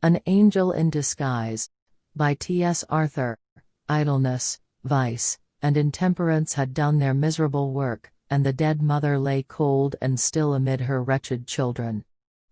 An Angel in Disguise, by T.S. Arthur. Idleness, vice, and intemperance had done their miserable work, and the dead mother lay cold and still amid her wretched children.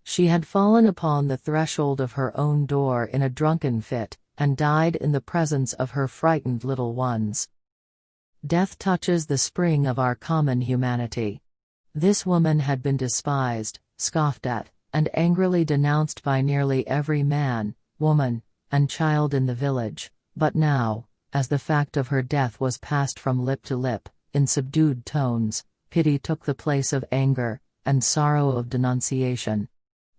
She had fallen upon the threshold of her own door in a drunken fit, and died in the presence of her frightened little ones. Death touches the spring of our common humanity. This woman had been despised, scoffed at, and angrily denounced by nearly every man, woman, and child in the village, but now, as the fact of her death was passed from lip to lip, in subdued tones, pity took the place of anger, and sorrow of denunciation.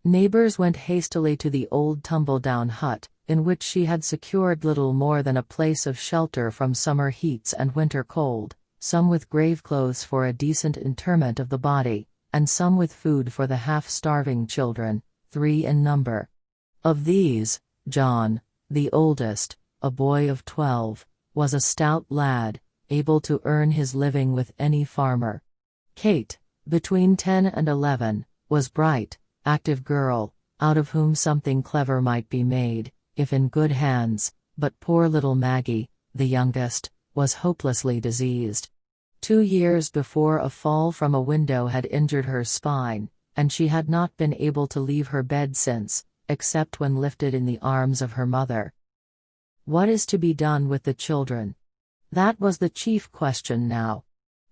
Neighbors went hastily to the old tumble-down hut, in which she had secured little more than a place of shelter from summer heats and winter cold, some with grave clothes for a decent interment of the body, and some with food for the half-starving children, 3 in number. Of these, John, the oldest, a boy of 12, was a stout lad, able to earn his living with any farmer. Kate, between 10 and 11, was bright, active girl, out of whom something clever might be made, if in good hands, but poor little Maggie, the youngest, was hopelessly diseased. 2 years before a fall from a window had injured her spine, and she had not been able to leave her bed since, except when lifted in the arms of her mother. What is to be done with the children? That was the chief question now.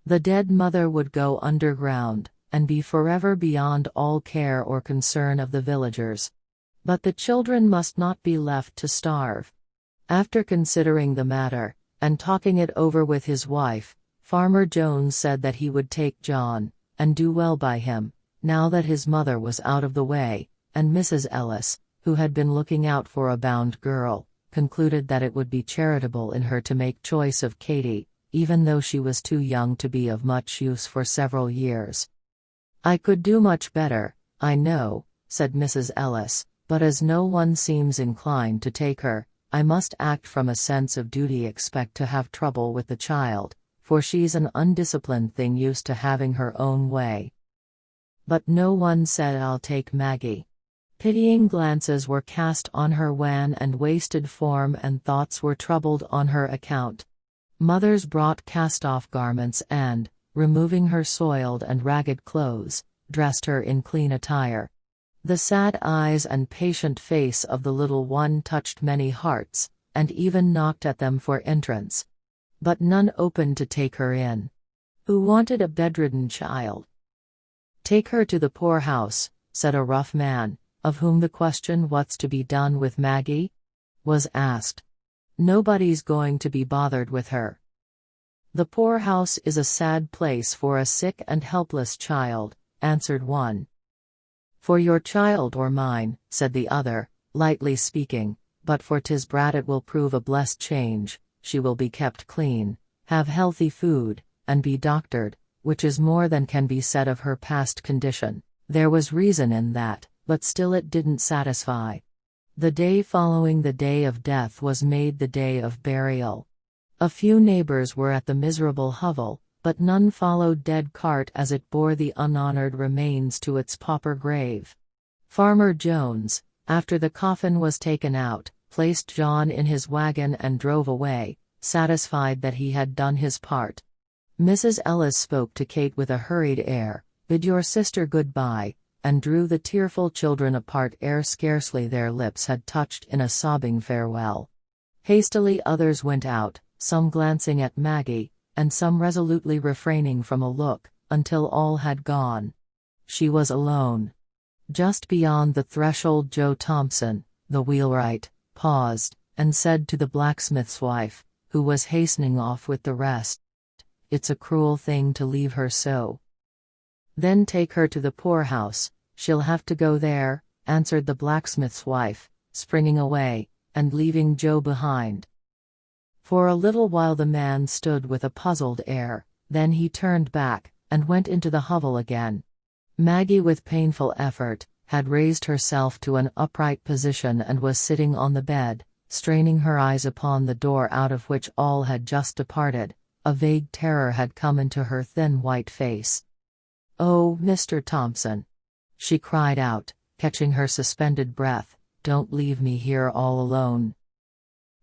The dead mother would go underground, and be forever beyond all care or concern of the villagers. But the children must not be left to starve. After considering the matter, and talking it over with his wife, Farmer Jones said that he would take John, and do well by him, now that his mother was out of the way, and Mrs. Ellis, who had been looking out for a bound girl, concluded that it would be charitable in her to make choice of Katy, even though she was too young to be of much use for several years. "I could do much better, I know," said Mrs. Ellis, "but as no one seems inclined to take her, I must act from a sense of duty, expect to have trouble with the child, for she's an undisciplined thing used to having her own way." But no one said, "I'll take Maggie." Pitying glances were cast on her wan and wasted form, and thoughts were troubled on her account. Mothers brought cast-off garments and, removing her soiled and ragged clothes, dressed her in clean attire. The sad eyes and patient face of the little one touched many hearts, and even knocked at them for entrance. But none opened to take her in. Who wanted a bedridden child? "Take her to the poorhouse," said a rough man, of whom the question, "What's to be done with Maggie?" was asked. "Nobody's going to be bothered with her." "The poorhouse is a sad place for a sick and helpless child," answered one. "For your child or mine," said the other, lightly speaking, "but for 'tis brat it will prove a blessed change. She will be kept clean, have healthy food, and be doctored, which is more than can be said of her past condition." There was reason in that, but still it didn't satisfy. The day following the day of death was made the day of burial. A few neighbors were at the miserable hovel, but none followed dead cart as it bore the unhonored remains to its pauper grave. Farmer Jones, after the coffin was taken out, placed John in his wagon and drove away, satisfied that he had done his part. Mrs. Ellis spoke to Kate with a hurried air, "Bid your sister good-bye," and drew the tearful children apart ere scarcely their lips had touched in a sobbing farewell. Hastily others went out, some glancing at Maggie, and some resolutely refraining from a look, until all had gone. She was alone. Just beyond the threshold Joe Thompson, the wheelwright, paused, and said to the blacksmith's wife, who was hastening off with the rest, "It's a cruel thing to leave her so." "Then take her to the poorhouse, she'll have to go there," answered the blacksmith's wife, springing away, and leaving Joe behind. For a little while the man stood with a puzzled air, then he turned back, and went into the hovel again. Maggie, with painful effort, had raised herself to an upright position and was sitting on the bed, straining her eyes upon the door out of which all had just departed. A vague terror had come into her thin white face. "Oh, Mr. Thompson!" she cried out, catching her suspended breath. don't leave me here all alone."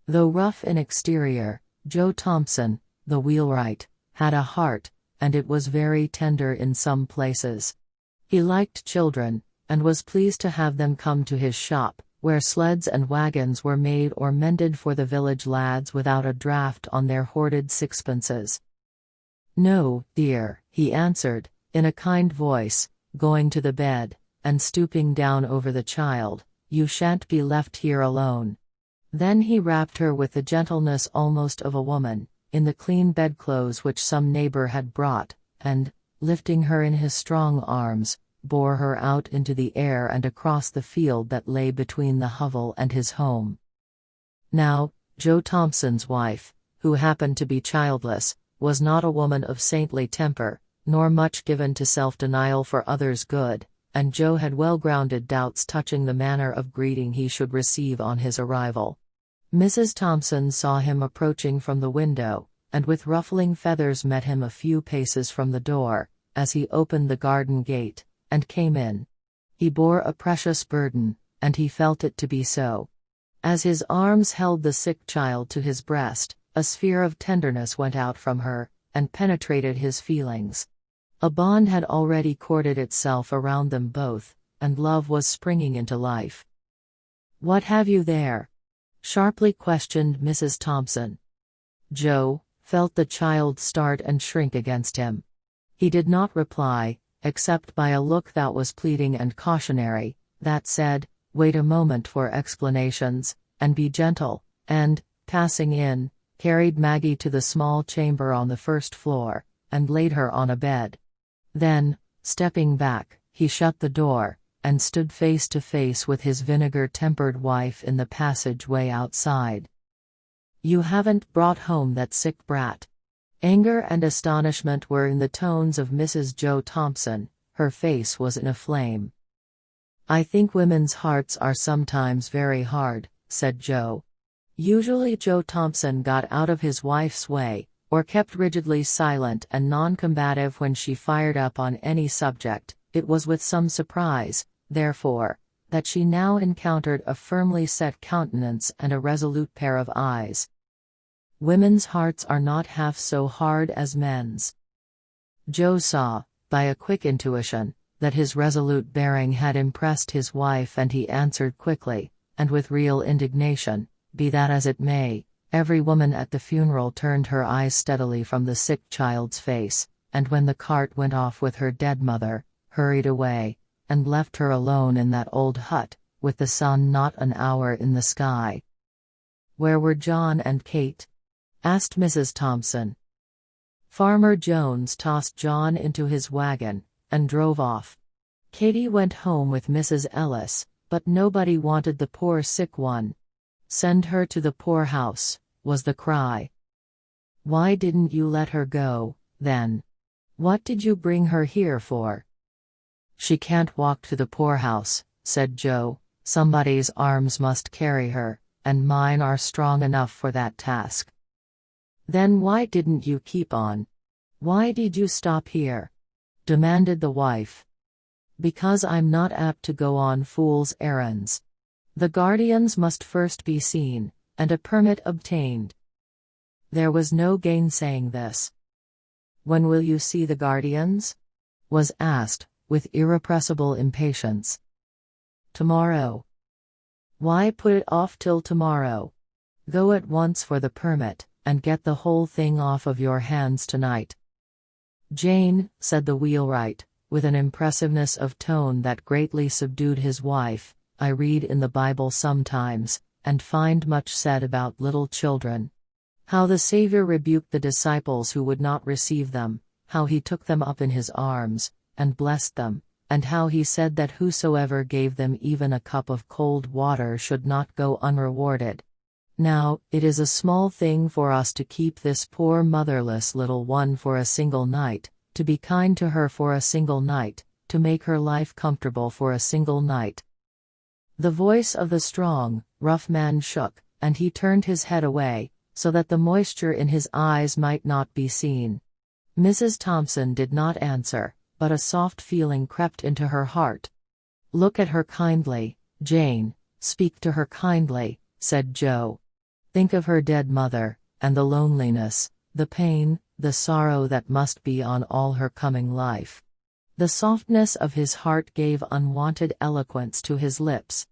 Though rough in exterior, Joe Thompson, the wheelwright, had a heart, and it was very tender in some places. He liked children, and was pleased to have them come to his shop, where sleds and wagons were made or mended for the village lads without a draft on their hoarded sixpences. "No, dear," he answered, in a kind voice, going to the bed, and stooping down over the child, "you shan't be left here alone." Then he wrapped her with the gentleness almost of a woman, in the clean bedclothes which some neighbor had brought, and, lifting her in his strong arms, bore her out into the air and across the field that lay between the hovel and his home. Now, Joe Thompson's wife, who happened to be childless, was not a woman of saintly temper, nor much given to self-denial for others' good, and Joe had well-grounded doubts touching the manner of greeting he should receive on his arrival. Mrs. Thompson saw him approaching from the window, and with ruffling feathers met him a few paces from the door, as he opened the garden gate, and came in. He bore a precious burden, and he felt it to be so. As his arms held the sick child to his breast, a sphere of tenderness went out from her, and penetrated his feelings. A bond had already corded itself around them both, and love was springing into life. "What have you there?" sharply questioned Mrs. Thompson. Joe felt the child start and shrink against him. He did not reply, except by a look that was pleading and cautionary, that said, "Wait a moment for explanations, and be gentle," and, passing in, carried Maggie to the small chamber on the first floor, and laid her on a bed. Then, stepping back, he shut the door, and stood face to face with his vinegar-tempered wife in the passageway outside. "You haven't brought home that sick brat?" Anger and astonishment were in the tones of Mrs. Joe Thompson. Her face was in a flame. "I think women's hearts are sometimes very hard," said Joe. Usually Joe Thompson got out of his wife's way, or kept rigidly silent and non-combative when she fired up on any subject. It was with some surprise, therefore, that she now encountered a firmly set countenance and a resolute pair of eyes. Women's hearts are not half so hard as men's. Joe saw, by a quick intuition, that his resolute bearing had impressed his wife, and he answered quickly, and with real indignation, "Be that as it may." Every woman at the funeral turned her eyes steadily from the sick child's face, and when the cart went off with her dead mother, hurried away, and left her alone in that old hut, with the sun not an hour in the sky. "Where were John and Kate?" asked Mrs. Thompson. Farmer Jones tossed John into his wagon, and drove off. Katie went home with Mrs. Ellis, but nobody wanted the poor sick one. "Send her to the poorhouse," was the cry. "Why didn't you let her go, then? What did you bring her here for?" "She can't walk to the poorhouse," said Joe. "Somebody's arms must carry her, and mine are strong enough for that task." "Then why didn't you keep on? Why did you stop here?" demanded the wife. "Because I'm not apt to go on fool's errands. The guardians must first be seen, and a permit obtained." There was no gainsaying this. "When will you see the guardians?" was asked, with irrepressible impatience. "Tomorrow." "Why put it off till tomorrow? Go at once for the permit, and get the whole thing off of your hands tonight." "Jane," said the wheelwright, with an impressiveness of tone that greatly subdued his wife, "I read in the Bible sometimes, and find much said about little children. How the Savior rebuked the disciples who would not receive them, how he took them up in his arms, and blessed them, and how he said that whosoever gave them even a cup of cold water should not go unrewarded. Now, it is a small thing for us to keep this poor motherless little one for a single night, to be kind to her for a single night, to make her life comfortable for a single night." The voice of the strong, rough man shook, and he turned his head away, so that the moisture in his eyes might not be seen. Mrs. Thompson did not answer, but a soft feeling crept into her heart. "Look at her kindly, Jane," "Speak to her kindly," said Joe. "Think of her dead mother, and the loneliness, the pain, the sorrow that must be on all her coming life." The softness of his heart gave unwonted eloquence to his lips.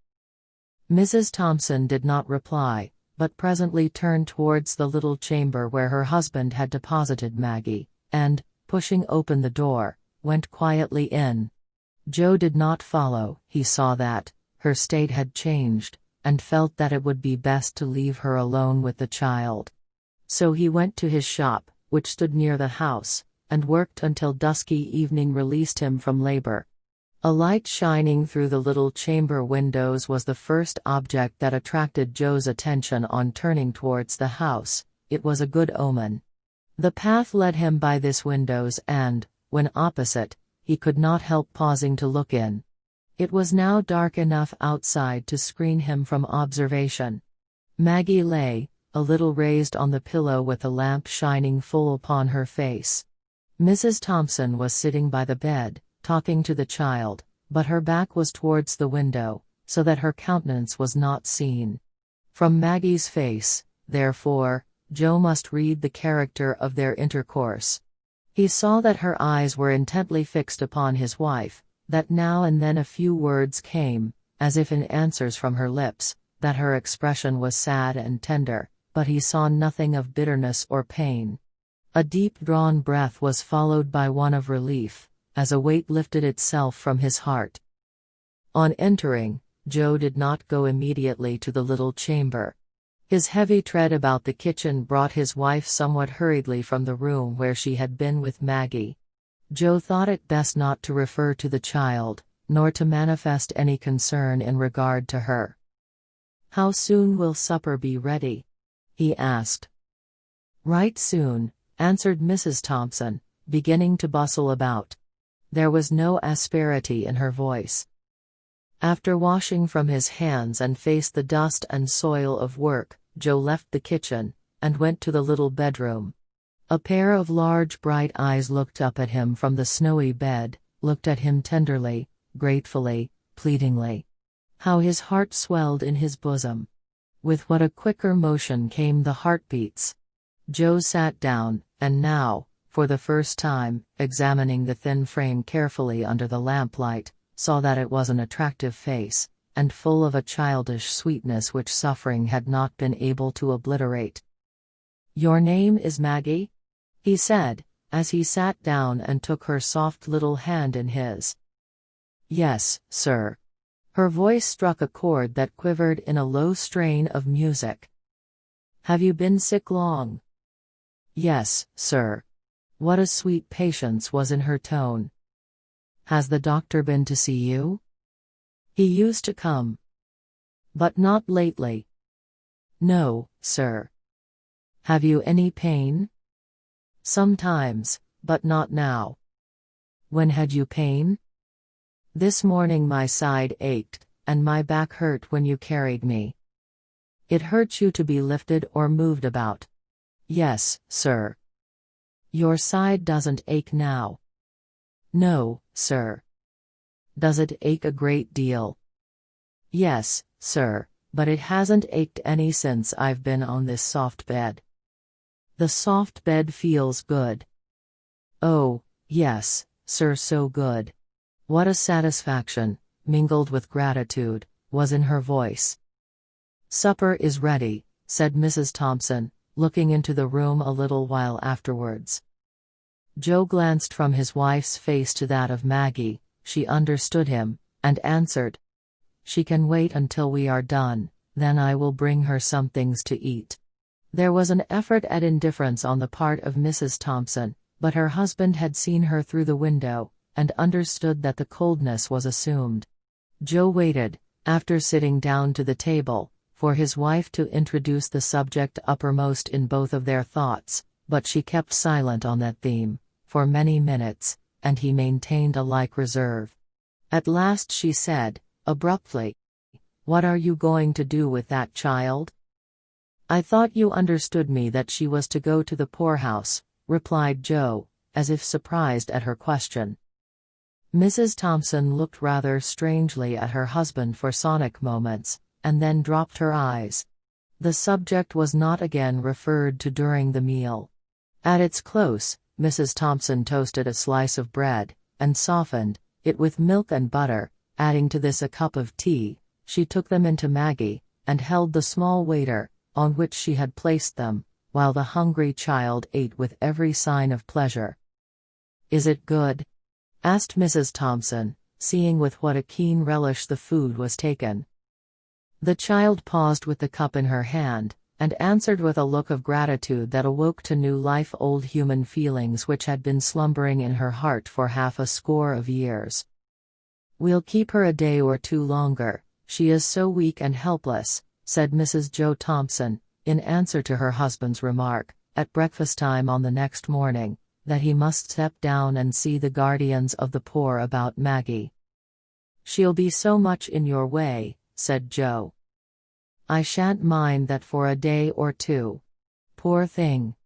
Mrs. Thompson did not reply, but presently turned towards the little chamber where her husband had deposited Maggie, and, pushing open the door, went quietly in. Joe did not follow. He saw that her state had changed, and felt that it would be best to leave her alone with the child. So he went to his shop, which stood near the house, and worked until dusky evening released him from labor. A light shining through the little chamber windows was the first object that attracted Joe's attention on turning towards the house. It was a good omen. The path led him by this windows and, when opposite, he could not help pausing to look in. It was now dark enough outside to screen him from observation. Maggie lay, a little raised on the pillow with the lamp shining full upon her face. Mrs. Thompson was sitting by the bed, talking to the child, but her back was towards the window, so that her countenance was not seen. From Maggie's face, therefore, Joe must read the character of their intercourse. He saw that her eyes were intently fixed upon his wife, that now and then a few words came, as if in answers from her lips, that her expression was sad and tender, but he saw nothing of bitterness or pain. A deep-drawn breath was followed by one of relief, as a weight lifted itself from his heart. On entering, Joe did not go immediately to the little chamber. His heavy tread about the kitchen brought his wife somewhat hurriedly from the room where she had been with Maggie. Joe thought it best not to refer to the child, nor to manifest any concern in regard to her. "How soon will supper be ready?" he asked. "Right soon," answered Mrs. Thompson, beginning to bustle about. There was no asperity in her voice. After washing from his hands and face the dust and soil of work, Joe left the kitchen, and went to the little bedroom. A pair of large bright eyes looked up at him from the snowy bed, looked at him tenderly, gratefully, pleadingly. How his heart swelled in his bosom. With what a quicker motion came the heartbeats. Joe sat down, and now, for the first time, examining the thin frame carefully under the lamplight, saw that it was an attractive face, and full of a childish sweetness which suffering had not been able to obliterate. "Your name is Maggie?" he said, as he sat down and took her soft little hand in his. "Yes, sir." Her voice struck a chord that quivered in a low strain of music. "Have you been sick long?" "Yes, sir." What a sweet patience was in her tone. "Has the doctor been to see you?" "He used to come." "But not lately?" "No, sir." "Have you any pain?" "Sometimes, but not now." "When had you pain?" "This morning my side ached, and my back hurt when you carried me." "It hurt you to be lifted or moved about?" "Yes, sir." "Your side doesn't ache now?" "No, sir." "Does it ache a great deal?" "Yes, sir, but it hasn't ached any since I've been on this soft bed." "The soft bed feels good." "Oh, yes, sir, so good." What a satisfaction, mingled with gratitude, was in her voice. "Supper is ready," said Mrs. Thompson, looking into the room a little while afterwards. Joe glanced from his wife's face to that of Maggie. She understood him, and answered, "She can wait until we are done, then I will bring her some things to eat." There was an effort at indifference on the part of Mrs. Thompson, but her husband had seen her through the window, and understood that the coldness was assumed. Joe waited, after sitting down to the table, for his wife to introduce the subject uppermost in both of their thoughts, but she kept silent on that theme, for many minutes, and he maintained a like reserve. At last she said, abruptly, "What are you going to do with that child?" "I thought you understood me that she was to go to the poorhouse," replied Joe, as if surprised at her question. Mrs. Thompson looked rather strangely at her husband for sonic moments, and then dropped her eyes. The subject was not again referred to during the meal. At its close, Mrs. Thompson toasted a slice of bread, and softened it with milk and butter, adding to this a cup of tea. She took them into Maggie, and held the small waiter, on which she had placed them, while the hungry child ate with every sign of pleasure. "Is it good?" asked Mrs. Thompson, seeing with what a keen relish the food was taken. The child paused with the cup in her hand, and answered with a look of gratitude that awoke to new life old human feelings which had been slumbering in her heart for half a score of years. "We'll keep her a day or two longer, she is so weak and helpless," said Mrs. Joe Thompson, in answer to her husband's remark, at breakfast time on the next morning, that he must step down and see the guardians of the poor about Maggie. "She'll be so much in your way," said Joe. "I shan't mind that for a day or two. Poor thing."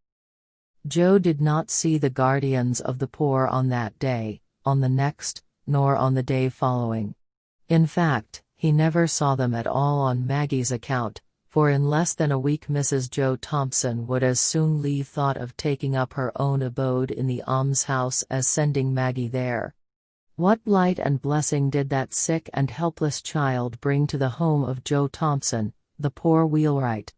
Joe did not see the guardians of the poor on that day, on the next, nor on the day following. In fact, he never saw them at all on Maggie's account, for in less than a week Mrs. Joe Thompson would as soon leave thought of taking up her own abode in the almshouse as sending Maggie there. What light and blessing did that sick and helpless child bring to the home of Joe Thompson, the poor wheelwright?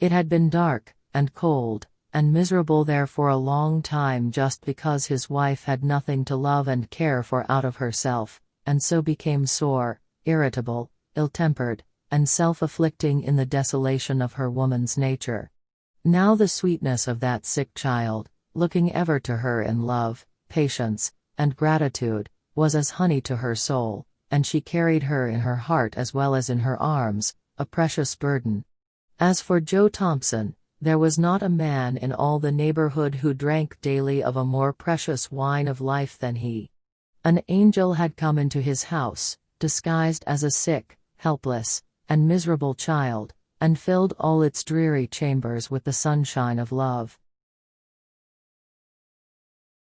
It had been dark, and cold, and miserable there for a long time just because his wife had nothing to love and care for out of herself, and so became sore, irritable, ill-tempered, and self-afflicting in the desolation of her woman's nature. Now the sweetness of that sick child, looking ever to her in love, patience, and gratitude, was as honey to her soul, and she carried her in her heart as well as in her arms, a precious burden. As for Joe Thompson, there was not a man in all the neighborhood who drank daily of a more precious wine of life than he. An angel had come into his house, disguised as a sick, helpless, and miserable child, and filled all its dreary chambers with the sunshine of love.